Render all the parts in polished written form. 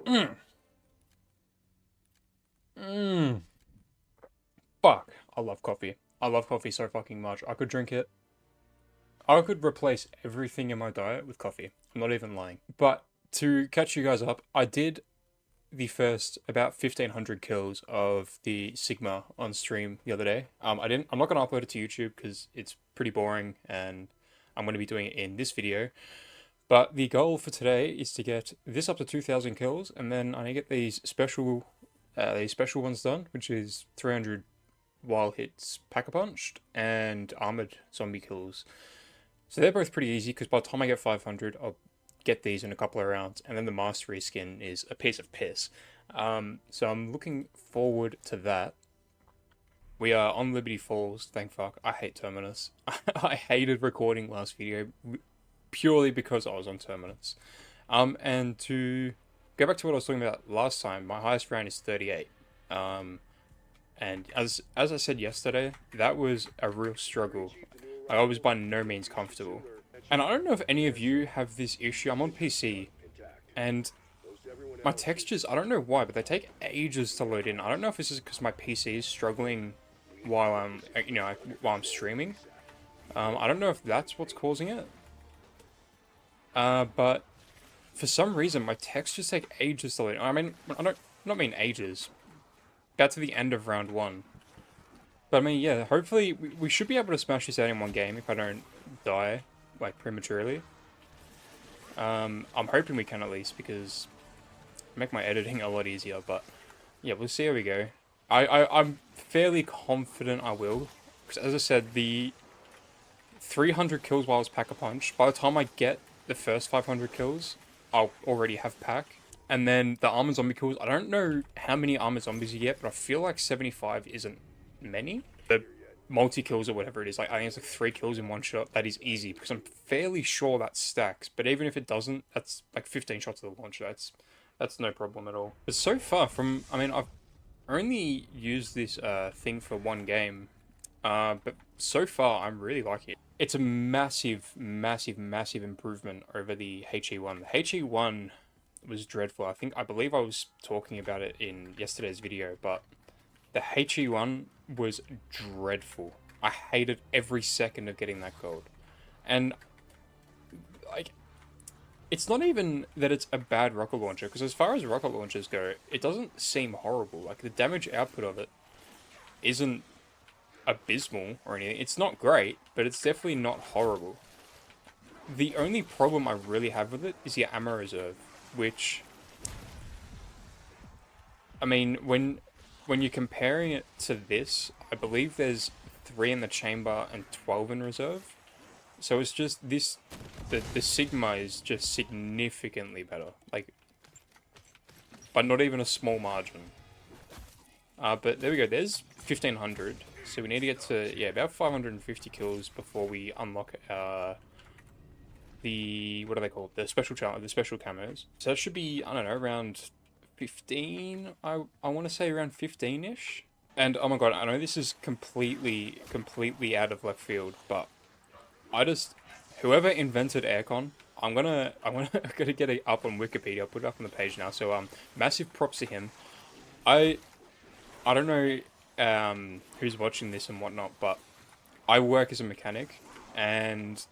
Mm. Mm. Fuck. I love coffee. I love coffee so fucking much. I could drink it. I could replace everything in my diet with coffee. I'm not even lying. But to catch you guys up, I did the first about 1500 kills of the Cigma on stream the other day. I'm not gonna upload it to YouTube because it's pretty boring and I'm gonna be doing it in this video. But the goal for today is to get this up to 2000 kills, and then I get these special ones done, which is 300 while hits Pack-a-Punched and armored zombie kills. So they're both pretty easy because by the time I get 500, I'll get these in a couple of rounds, and then the mastery skin is a piece of piss. So I'm looking forward to that. We are on Liberty Falls, thank fuck. I hate Terminus. I hated recording last video purely because I was on Terminus. And to go back to what I was talking about last time, my highest round is 38. And as I said yesterday, that was a real struggle. I was by no means comfortable. And I don't know if any of you have this issue. I'm on PC, and my textures, I don't know why, but they take ages to load in. I don't know if this is because my PC is struggling while I'm, while I'm streaming. I don't know if that's what's causing it. But for some reason, my textures take ages to load in. I mean, I not mean ages. Got to the end of round 1. But I mean, yeah, hopefully we should be able to smash this out in one game if I don't die, like, prematurely. I'm hoping we can at least, because make my editing a lot easier, but yeah, we'll see how we go. I'm fairly confident I will, because as I said, the 300 kills while I was Pack-a-Punch, by the time I get the first 500 kills, I'll already have Pack. And then the armored zombie kills, I don't know how many armored zombies you get, but I feel like 75 isn't many. The multi-kills or whatever it is, like I think it's like 3 kills in one shot. That is easy, because I'm fairly sure that stacks. But even if it doesn't, that's like 15 shots of the launcher. That's no problem at all. But so far from, I mean, I've only used this thing for one game. But so far, I'm really liking it. It's a massive, massive, massive improvement over the HE1. The HE1 was dreadful. I believe I was talking about it in yesterday's video, but the HE1 was dreadful. I hated every second of getting that gold. And, like, it's not even that it's a bad rocket launcher, because as far as rocket launchers go, it doesn't seem horrible. Like, the damage output of it isn't abysmal or anything. It's not great, but it's definitely not horrible. The only problem I really have with it is the ammo reserve, which, I mean, when you're comparing it to this, I believe there's 3 in the chamber and 12 in reserve. So it's just this, the Cigma is just significantly better, like, but not even a small margin. But there we go, there's 1500. So we need to get to, yeah, about 550 kills before we unlock the, what are they called? The special camos. So that should be, I don't know, around 15. I want to say around 15-ish. And oh my god, I know this is completely out of left field, but whoever invented aircon, I'm gonna get it up on Wikipedia. I'll put it up on the page now. So massive props to him. I don't know who's watching this and whatnot, but I work as a mechanic, and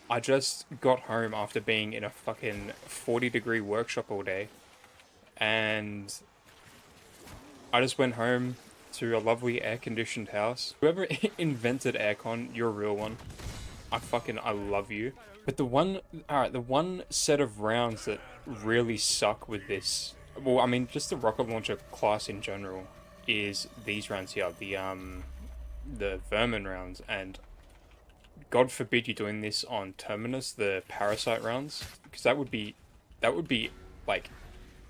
I just got home after being in a fucking 40-degree workshop all day, and I just went home to a lovely air-conditioned house. Whoever invented aircon, you're a real one. I love you. But the one set of rounds that really suck with this, well, I mean, just the rocket launcher class in general, is these rounds here, the vermin rounds, and God forbid you're doing this on Terminus, the parasite rounds, because that would be like,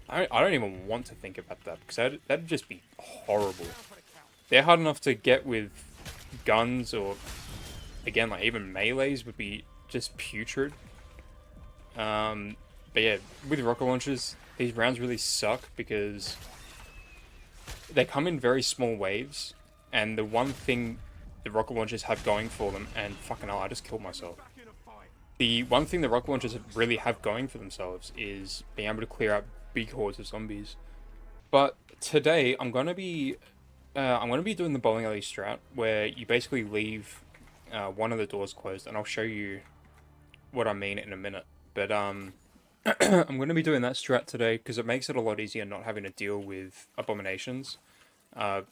I don't even want to think about that, because that'd just be horrible. They're hard enough to get with guns, or again, like even melees would be just putrid. But yeah, with rocket launchers, these rounds really suck because they come in very small waves, and the one thing the rocket launchers have going for them, and fucking hell, I just killed myself. The one thing the rocket launchers really have going for themselves is being able to clear out big hordes of zombies. But today I'm gonna be doing the bowling alley strat where you basically leave one of the doors closed, and I'll show you what I mean in a minute. But I'm gonna be doing that strat today because it makes it a lot easier not having to deal with abominations. Because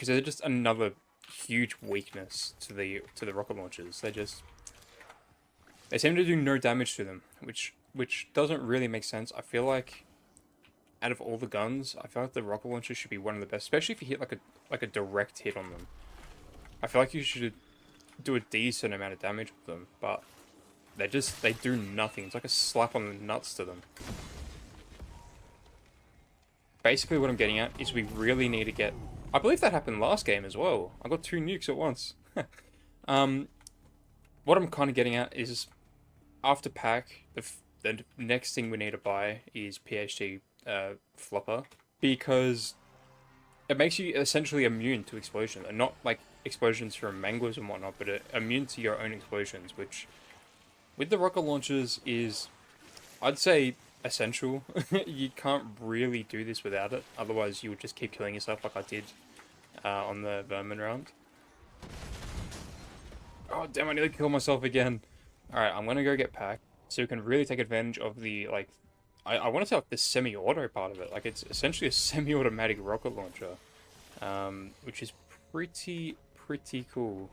they're just another huge weakness to the rocket launchers. They seem to do no damage to them, which doesn't really make sense. I feel like out of all the guns, I feel like the rocket launcher should be one of the best, especially if you hit like a direct hit on them. I feel like you should do a decent amount of damage with them, but they do nothing. It's like a slap on the nuts to them. Basically what I'm getting at is we really need to get... I believe that happened last game as well. I got 2 nukes at once. What I'm kind of getting at is after pack, the next thing we need to buy is PhD flopper, because it makes you essentially immune to explosions, and not like explosions from manglers and whatnot, but immune to your own explosions, which with the rocket launchers is, I'd say, essential. You can't really do this without it, otherwise you would just keep killing yourself like I did on the vermin round. Oh damn, I nearly killed myself again. Alright, I'm gonna go get packed so we can really take advantage of the, like, I want to say like the semi-auto part of it. Like, it's essentially a semi-automatic rocket launcher, which is pretty cool.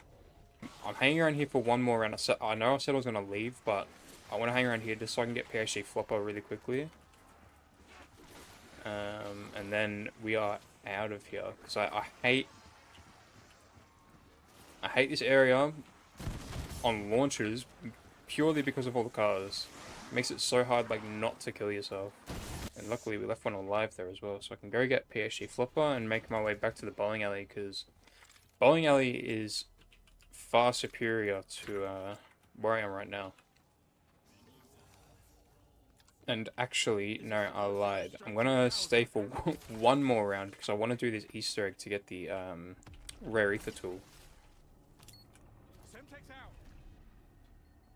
I'm hanging around here for one more round. I know I said I was going to leave, but I want to hang around here just so I can get PhD flopper really quickly. And then we are out of here, because I hate this area on launchers purely because of all the cars. It makes it so hard, like, not to kill yourself. And luckily we left one alive there as well, so I can go get PhD flopper and make my way back to the bowling alley, because bowling alley is far superior to where I am right now. And actually, no, I lied. I'm gonna stay for one more round because I want to do this Easter egg to get the rare ether tool.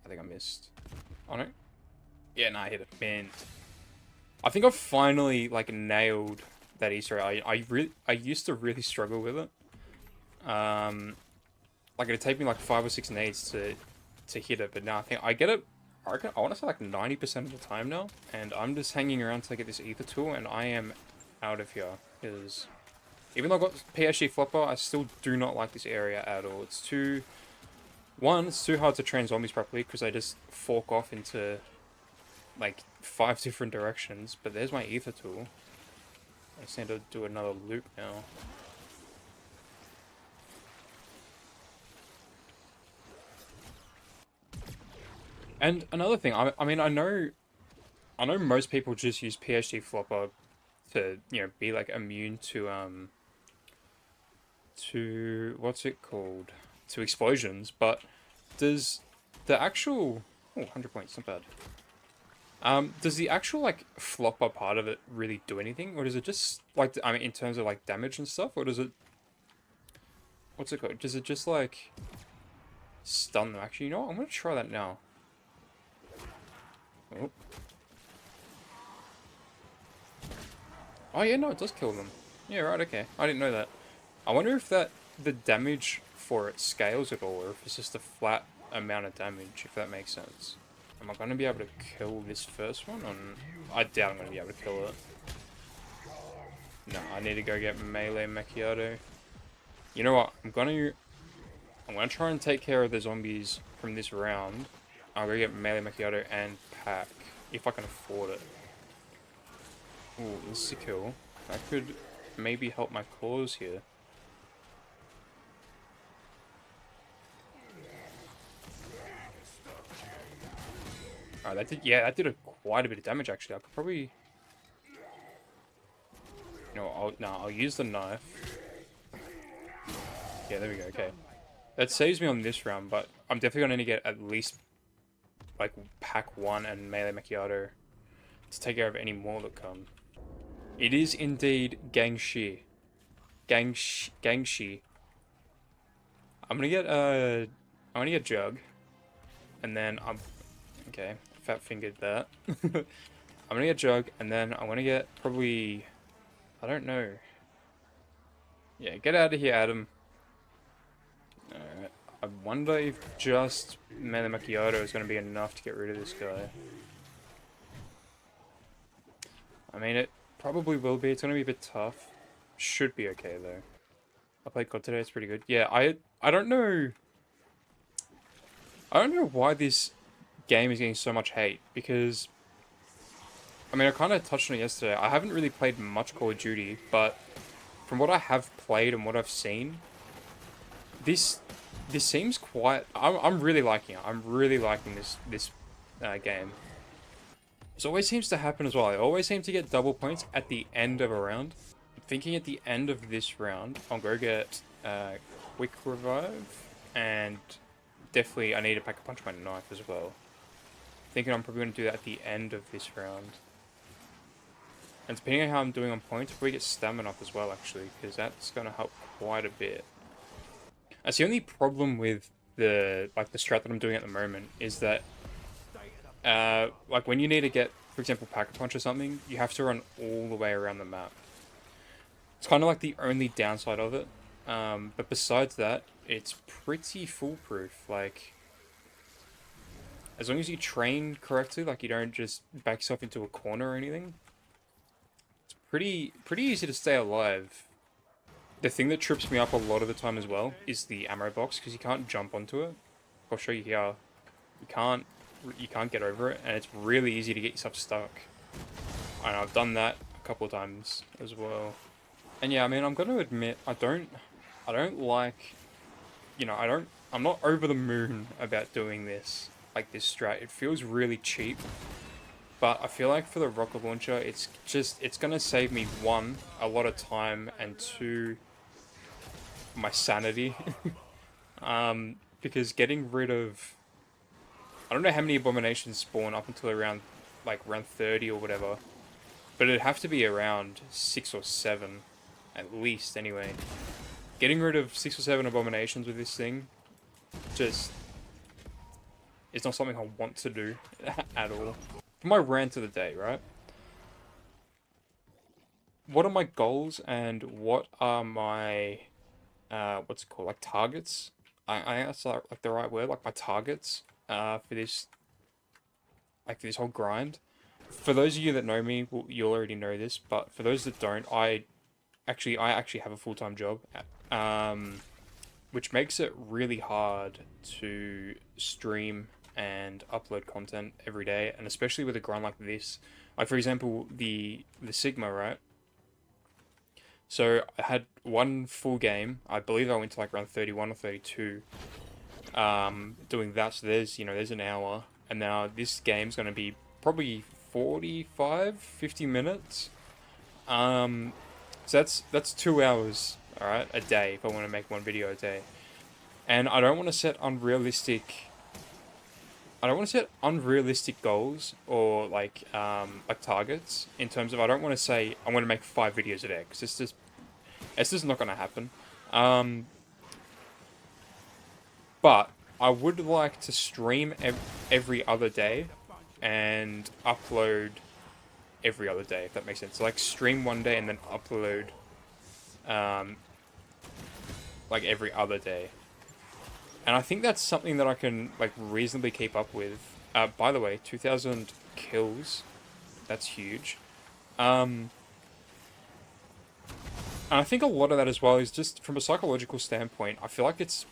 I think I missed. Oh no? Yeah, no, I hit it. Man, I think I've finally like nailed that Easter egg. I used to really struggle with it. Like it'd take me like 5 or 6 nades to hit it, but now I think I get it. I want to say like 90% of the time now, and I'm just hanging around to get this ether tool, and I am out of here, because even though I got PhD flopper, I still do not like this area at all. It's too hard to train zombies properly, because they just fork off into like 5 different directions. But there's my ether tool. I just need to do another loop now. And another thing, I mean, I know most people just use PhD flopper to, you know, be like immune to what's it called? To explosions, but does the actual 100 points, not bad. Does the actual like flopper part of it really do anything, or does it just like, I mean, in terms of like damage and stuff, or does it, what's it called? Does it just like stun them? Actually, you know what? I'm gonna try that now. Oh. Oh yeah, no, it does kill them. Yeah, right, okay. I didn't know that. I wonder if the damage for it scales at all, or if it's just a flat amount of damage, if that makes sense. Am I going to be able to kill this first one? I doubt I'm going to be able to kill it. No, I need to go get melee macchiato. You know what? I'm gonna try and take care of the zombies from this round. I'll go get melee macchiato and pack, if I can afford it. Ooh, this is a kill. That could maybe help my cause here. Oh, that did quite a bit of damage actually. I could probably... I'll use the knife. Yeah, there we go, okay. That saves me on this round, but I'm definitely going to get at least, like, pack 1 and melee macchiato to take care of any more that come. It is indeed Gangshi. Gangshi. I'm gonna get Jug. And then okay, fat fingered that. I'm gonna get Jug, and then I want to get probably, I don't know. Yeah, get out of here, Adam. Alright. I wonder if just Mana Macchiato is going to be enough to get rid of this guy. I mean, it probably will be. It's going to be a bit tough. Should be okay, though. I played COD today. It's pretty good. Yeah, I don't know. I don't know why this game is getting so much hate, because I mean, I kind of touched on it yesterday. I haven't really played much Call of Duty, but from what I have played and what I've seen, this seems quite. I'm really liking it. I'm really liking this game. This always seems to happen as well. I always seem to get double points at the end of a round. I'm thinking at the end of this round, I'll go get Quick Revive, and definitely I need to Pack a Punch my knife as well. Thinking I'm probably going to do that at the end of this round. And depending on how I'm doing on points, probably get stamina up as well, actually, because that's going to help quite a bit. That's the only problem with the strat that I'm doing at the moment, is that like when you need to get, for example, Pack a Punch or something, you have to run all the way around the map. It's kind of like the only downside of it. But besides that, it's pretty foolproof. Like, as long as you train correctly, like you don't just back yourself into a corner or anything, it's pretty easy to stay alive. The thing that trips me up a lot of the time as well is the ammo box, because you can't jump onto it. I'll show you here. You can't get over it, and it's really easy to get yourself stuck. And I've done that a couple of times as well. And yeah, I mean, I'm gonna admit, I don't like, you know, I'm not over the moon about doing this, like this strat. It feels really cheap, but I feel like for the rocket launcher, it's gonna save me, one, a lot of time, and two, my sanity. Because getting rid of, I don't know how many abominations spawn up until around, like, round 30 or whatever, but it'd have to be around 6 or 7, at least, anyway. Getting rid of 6 or 7 abominations with this thing, just, it's not something I want to do at all. For my rant of the day, right? What are my goals, and what are my, what's it called, like, targets? I that's like the right word, like my targets, for this, like, for this whole grind. For those of you that know me, well, you'll already know this, but for those that don't, I actually have a full-time job, which makes it really hard to stream and upload content every day, and especially with a grind like this. Like, for example, the Cigma, right? So I had one full game. I believe I went to like around 31 or 32. Doing that, so there's an hour, and now this game's gonna be probably 45, 50 minutes. So that's 2 hours, alright, a day, if I want to make one video a day. And I don't want to set unrealistic goals, or like targets, in terms of, I don't want to say I want to make 5 videos a day, because it's just not going to happen. But I would like to stream every other day and upload every other day, if that makes sense. So, like, stream one day and then upload like every other day. And I think that's something that I can, like, reasonably keep up with. By the way, 2,000 kills. That's huge. And I think a lot of that as well is just from a psychological standpoint. I feel like it's,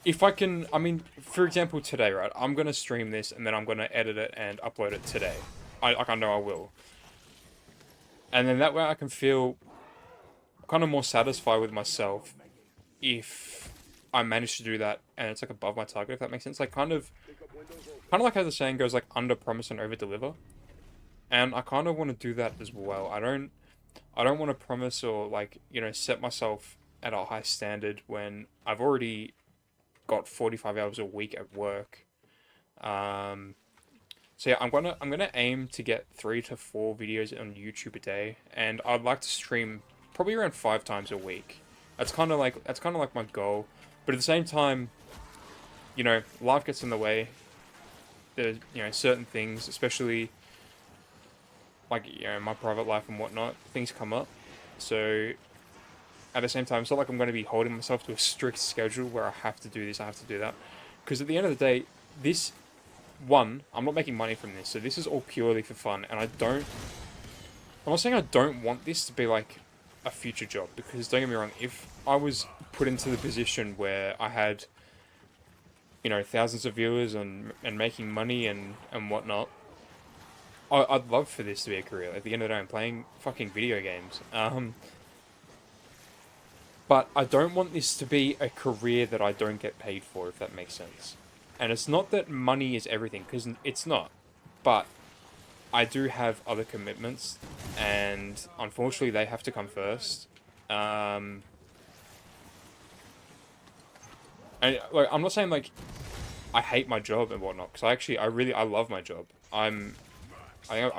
if I can, I mean, for example, today, right? I'm going to stream this, and then I'm going to edit it and upload it today. I know I will. And then that way I can feel kind of more satisfied with myself if I manage to do that and it's like above my target, if that makes sense. Like, kind of like how the saying goes, like, under promise and over deliver. And I kind of want to do that as well. I don't want to promise or, like, you know, set myself at a high standard when I've already got 45 hours a week at work. So yeah, I'm gonna aim to get 3 to 4 videos on YouTube a day, and I'd like to stream probably around 5 times a week. That's kind of like my goal. But at the same time, you know, life gets in the way. there's, you know, certain things, especially like, you know, my private life and whatnot, things come up. So at the same time, it's not like I'm going to be holding myself to a strict schedule where I have to do this, I have to do that. Because at the end of the day, this one, I'm not making money from this, so this is all purely for fun, and I'm not saying I don't want this to be like a future job, because don't get me wrong, if I was put into the position where I had, you know, thousands of viewers and making money and whatnot, I'd love for this to be a career. At the end of the day, I'm playing fucking video games. But I don't want this to be a career that I don't get paid for, if that makes sense. And it's not that money is everything, because it's not. But I do have other commitments, and unfortunately they have to come first. And like, I'm not saying like I hate my job and whatnot, because I love my job. I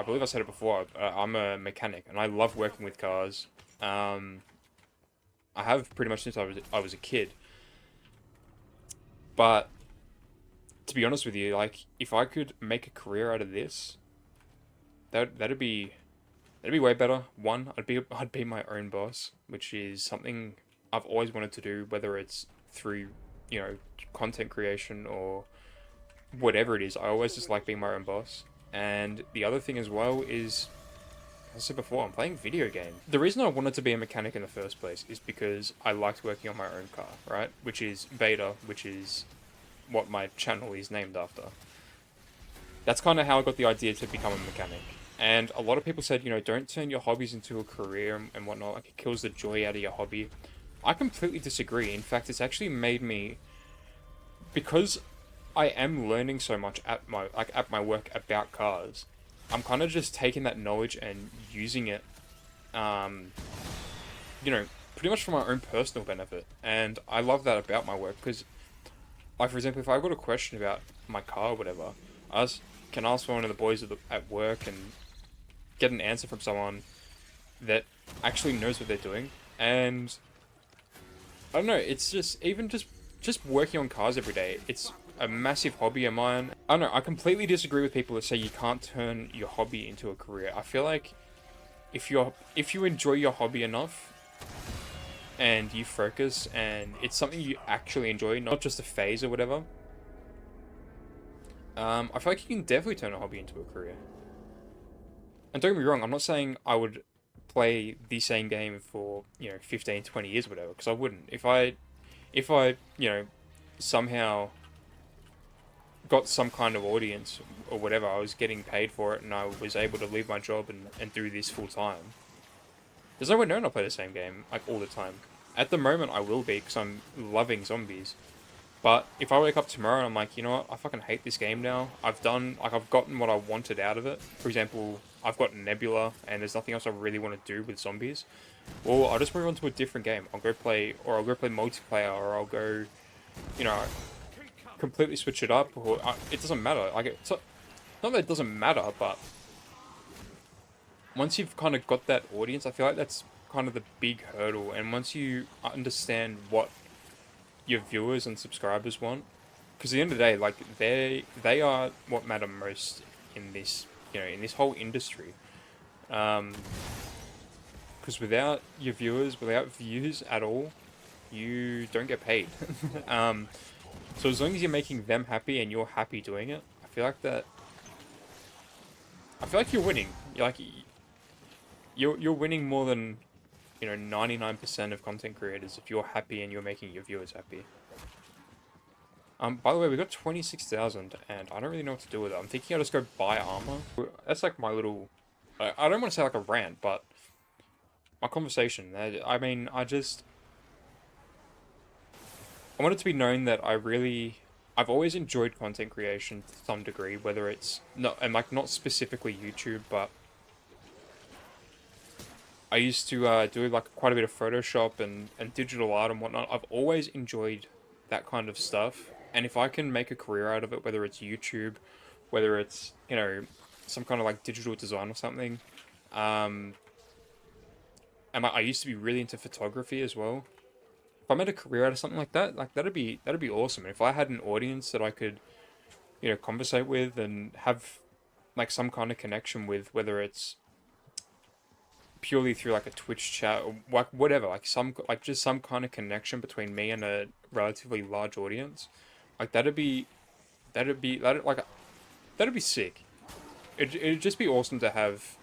believe I said it before. I'm a mechanic, and I love working with cars. I have pretty much since I was a kid. But to be honest with you, like if I could make a career out of this, that'd be way better. One, I'd be my own boss, which is something I've always wanted to do, whether it's through, you know, content creation or whatever it is. I always just like being my own boss. And the other thing as well is, as I said before, I'm playing video games. The reason I wanted to be a mechanic in the first place is because I liked working on my own car, right? Which is Beta, which is what my channel is named after. That's kind of how I got the idea to become a mechanic. And a lot of people said, you know, don't turn your hobbies into a career and whatnot. Like, it kills the joy out of your hobby. I completely disagree. In fact, it's actually made me, because I am learning so much at my work about cars. I'm kind of just taking that knowledge and using it, um, you know, pretty much for my own personal benefit. And I love that about my work, because, like, for example, if I've got a question about my car or whatever, can ask one of the boys at work and get an answer from someone that actually knows what they're doing. And I don't know, it's just, even just working on cars every day, it's a massive hobby of mine. I don't know, I completely disagree with people that say you can't turn your hobby into a career. I feel like if you enjoy your hobby enough and you focus and it's something you actually enjoy, not just a phase or whatever, I feel like you can definitely turn a hobby into a career. And don't get me wrong, I'm not saying I would play the same game for, you know, 15, 20 years or whatever, because I wouldn't. If I, you know, somehow got some kind of audience or whatever, I was getting paid for it and I was able to leave my job and do this full time, there's no way knowing I'll play the same game, like, all the time. At the moment, I will be, because I'm loving zombies. But if I wake up tomorrow and I'm like, you know what, I fucking hate this game now. I've gotten what I wanted out of it. For example, I've got Nebula, and there's nothing else I really want to do with zombies. Well, I'll just move on to a different game. I'll go play multiplayer, or I'll go, you know, completely switch it up. Or it doesn't matter. Like, not that it doesn't matter, but once you've kind of got that audience, I feel like that's kind of the big hurdle. And once you understand what your viewers and subscribers want, because at the end of the day, like, they are what matter most in this, you know, in this whole industry. Because without your viewers, without views at all, you don't get paid. So as long as you're making them happy and you're happy doing it, I feel like you're winning. You're winning more than, you know, 99% of content creators if you're happy and you're making your viewers happy. By the way, we got 26,000, and I don't really know what to do with it. I'm thinking I'll just go buy armor. That's like my little, I don't want to say like a rant, but my conversation. I mean, I want it to be known that I've always enjoyed content creation to some degree, whether it's not, and like not specifically YouTube, but I used to do like quite a bit of Photoshop and digital art and whatnot. I've always enjoyed that kind of stuff. And if I can make a career out of it, whether it's YouTube, whether it's, you know, some kind of like digital design or something, and I used to be really into photography as well. If I made a career out of something like that, like that'd be awesome. If I had an audience that I could conversate with and have like some kind of connection with, whether it's purely through like a Twitch chat or like whatever, like just some kind of connection between me and a relatively large audience. Like that'd be sick. It'd just be awesome to have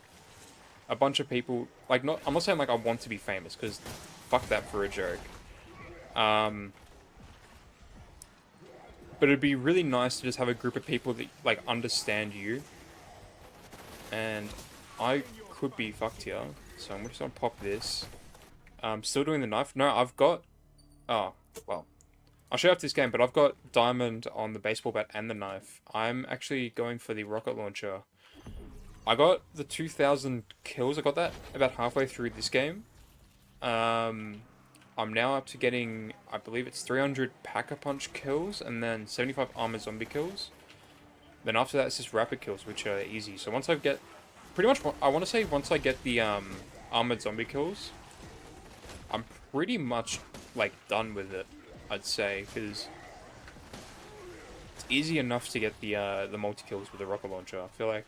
a bunch of people, like, not, I'm not saying like I want to be famous, because fuck that for a joke. Um, but it'd be really nice to just have a group of people that like understand you, and I could be fucked here, so I'm just gonna pop this. Still doing the knife. No, I've got. Oh well, I'll show you after this game, but I've got diamond on the baseball bat and the knife. I'm actually going for the rocket launcher. I got the 2,000 kills. I got that about halfway through this game. I'm now up to getting, I believe it's 300 Pack-a-Punch kills and then 75 armored zombie kills. Then after that, it's just rapid kills, which are easy. So once I get, pretty much, I want to say once I get the armored zombie kills, I'm pretty much like done with it, I'd say, because it's easy enough to get the multi-kills with the rocket launcher. I feel like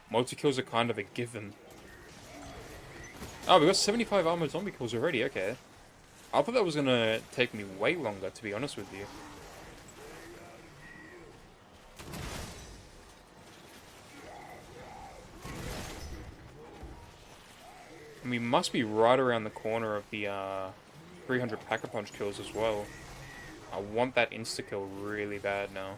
multi-kills are kind of a given. Oh, we got 75 armored zombie kills already, okay. I thought that was gonna take me way longer, to be honest with you. And we must be right around the corner of the 300 Pack-a-Punch kills as well. I want that insta-kill really bad now.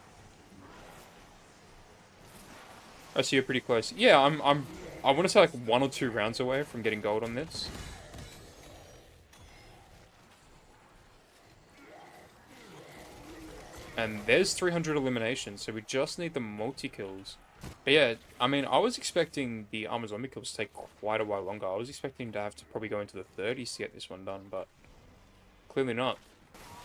I see you're pretty close. Yeah, I want to say like 1 or 2 rounds away from getting gold on this. And there's 300 eliminations, so we just need the multi-kills. But yeah, I mean, I was expecting the armor zombie kills to take quite a while longer. I was expecting to have to probably go into the 30s to get this one done, but clearly not.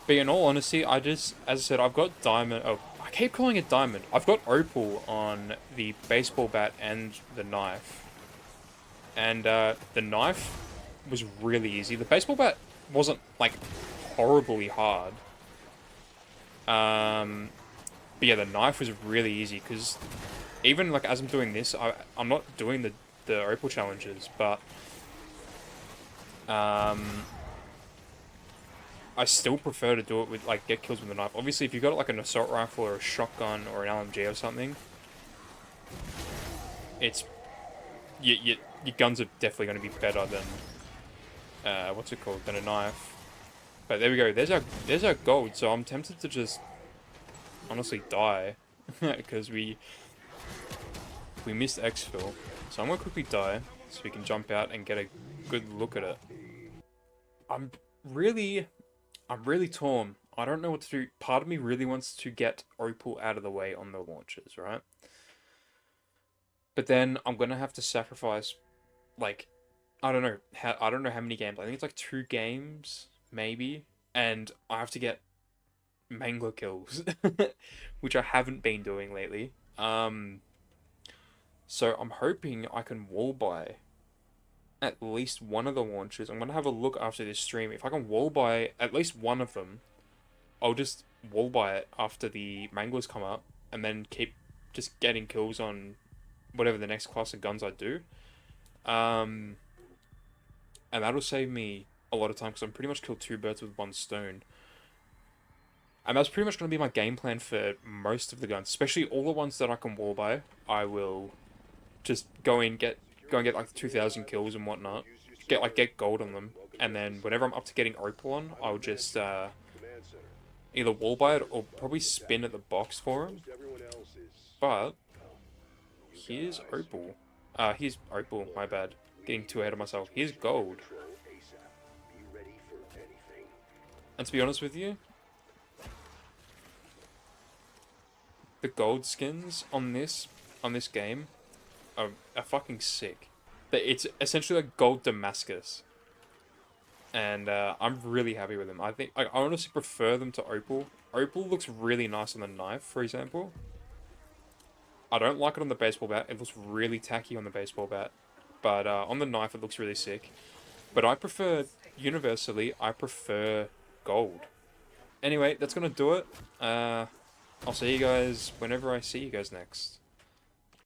But in all honesty, as I said, I've got diamond. Oh, I keep calling it diamond. I've got opal on the baseball bat and the knife. And the knife was really easy. The baseball bat wasn't like horribly hard. But yeah, the knife was really easy because even like as I'm doing this, I'm not doing the opal challenges, but I still prefer to do it with like get kills with the knife. Obviously, if you've got like an assault rifle or a shotgun or an LMG or something, it's your guns are definitely going to be better than what's it called, than a knife. But there we go. There's our gold. So I'm tempted to just honestly die because we missed exfil. So I'm gonna quickly die so we can jump out and get a good look at it. I'm really torn. I don't know what to do. Part of me really wants to get opal out of the way on the launches, right? But then I'm gonna have to sacrifice, like, I don't know how many games. I think it's like 2 games, maybe. And I have to get mangler kills, which I haven't been doing lately. So I'm hoping I can wall buy at least one of the launches. I'm gonna have a look after this stream. If I can wall buy at least one of them, I'll just wall buy it after the manglers come up, and then keep just getting kills on whatever the next class of guns I do. And that'll save me a lot of time because I'm pretty much killed 2 birds with 1 stone. And that's pretty much going to be my game plan for most of the guns, especially all the ones that I can wall buy. I will just go and get like 2,000 kills and whatnot, get gold on them, and then whenever I'm up to getting opal on, I'll just either wall buy it or probably spin at the box for him. But here's opal. Here's opal. My bad. Getting too ahead of myself. Here's gold. And to be honest with you, the gold skins on this game are fucking sick. It's essentially like gold Damascus, and I'm really happy with them. I think I honestly prefer them to opal. Opal looks really nice on the knife, for example. I don't like it on the baseball bat. It looks really tacky on the baseball bat, but on the knife it looks really sick. But universally, I prefer gold. Anyway, that's gonna do it. I'll see you guys whenever I see you guys next.